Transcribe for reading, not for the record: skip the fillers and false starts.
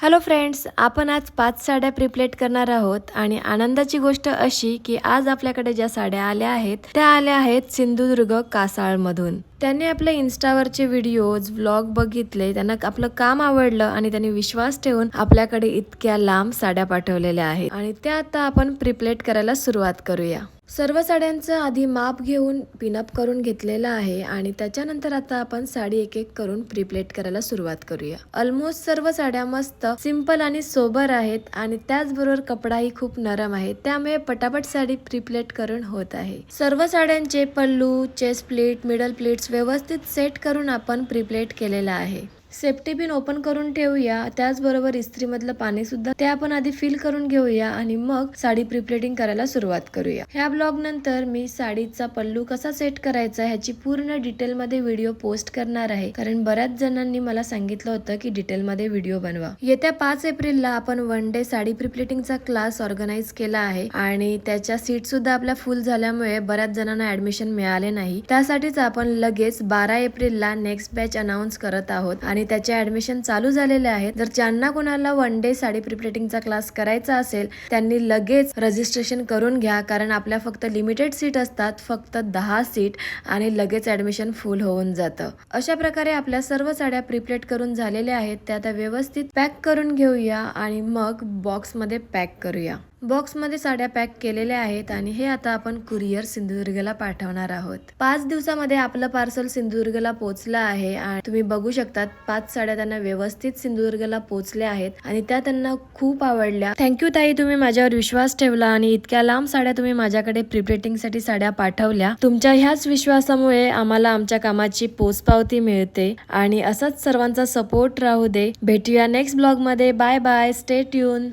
Hello friends, आपण आज 5 साड्या प्रीप्लेट करणार आहोत आणि आनंदाची गोष्ट अशी की आज आपल्याकडे ज्या साड्या आल्या आहेत त्या आल्या आहेत सिंधुदुर्ग कासाळमधून। त्यांनी आपले इन्स्टावरचे व्हिडिओज व्लॉग बघितले, त्यांना आपलं काम आवडलं आणि त्यांनी विश्वास ठेवून आपल्याकडे इतक्या लांब साड्या पाठवलेल्या आहेत आणि त्या आता आपण प्रीप्लेट करायला सुरुवात करूया। सर्व साड्यांचं आधी माप घेऊन पिनअप करून घेतलेलं आहे आणि त्याच्यानंतर आता आपण साडी एक एक करून प्रीप्लेट करायला सुरुवात करूया। ऑलमोस्ट सर्व साड्या मस्त सिंपल आणि सोबर आहेत आणि त्याचबरोबर कपडाही खूप नरम आहे, त्यामुळे पटापट साडी प्रीप्लेट करून होत आहे। सर्व साड्यांचे पल्लू, चेस्ट प्लीट, मिडल प्लीट्स व्यवस्थित सेट करून आपण प्रीप्लेट केलेला आहे। सेफ्टी पिन ओपन करून ठेवूया, त्याचबरोबर इस्त्री मधलं पाणी सुद्धा ते आपण आधी फिल करून घेऊया आणि मग साडी प्रीप्लेटिंग करायला सुरुवात करूया। ह्या ब्लॉग नंतर मी साडीचा पल्लू कसा सेट करायचा ह्याची पूर्ण डिटेल मध्ये व्हिडिओ पोस्ट करणार आहे, कारण बऱ्याच जणांनी मला सांगितलं होतं की डिटेल मध्ये व्हिडिओ बनवा। येत्या 5 एप्रिलला आपण 1 डे साडी प्रीप्लेटिंगचा क्लास ऑर्गनाइज केला आहे आणि त्याच्या सीट सुद्धा आपल्या फुल झाल्यामुळे बऱ्याच जणांना ऍडमिशन मिळाले नाही, त्यासाठीच आपण लगेच 12 एप्रिलला नेक्स्ट बॅच अनाउन्स करत आहोत आणि त्याचे ऍडमिशन चालू झालेले आहेत। जर ज्यांना कोणाला 1 डे साडी प्रीप्लेटिंगचा क्लास करायचा असेल त्यांनी लगेच रजिस्ट्रेशन करून घ्या, कारण आपल्या फक्त लिमिटेड सीट असतात, फक्त 10 सीट आणि लगेच ऍडमिशन फुल होऊन जातं। अशा प्रकारे आपल्या सर्व साड्या प्रीप्लेट करून झालेल्या आहेत, त्या आता व्यवस्थित पॅक करून घेऊया आणि मग बॉक्स मध्ये पॅक करूया। बॉक्स मध्ये साड्या पॅक केलेल्या आहेत आणि हे आता आपण कुरिअर सिंधुदुर्गला पाठवणार आहोत। 5 दिवसामध्ये आपलं पार्सल सिंधुदुर्गला पोहोचलं आहे आणि तुम्ही बघू शकतात 5 साड्या त्यांना व्यवस्थित सिंधुदुर्गला पोहोचल्या आहेत आणि त्या त्यांना खूप आवडल्या। थँक्यू ताई, तुम्ही माझ्यावर विश्वास ठेवला आणि इतक्या लांब साड्या तुम्ही माझ्याकडे प्रीप्लेटिंग साठी साड्या पाठवल्या। तुमच्या ह्याच विश्वासामुळे आम्हाला आमच्या कामाची पोचपावती मिळते आणि असाच सर्वांचा सपोर्ट राहू दे। भेटूया नेक्स्ट ब्लॉग मध्ये। Bye bye, stay tune.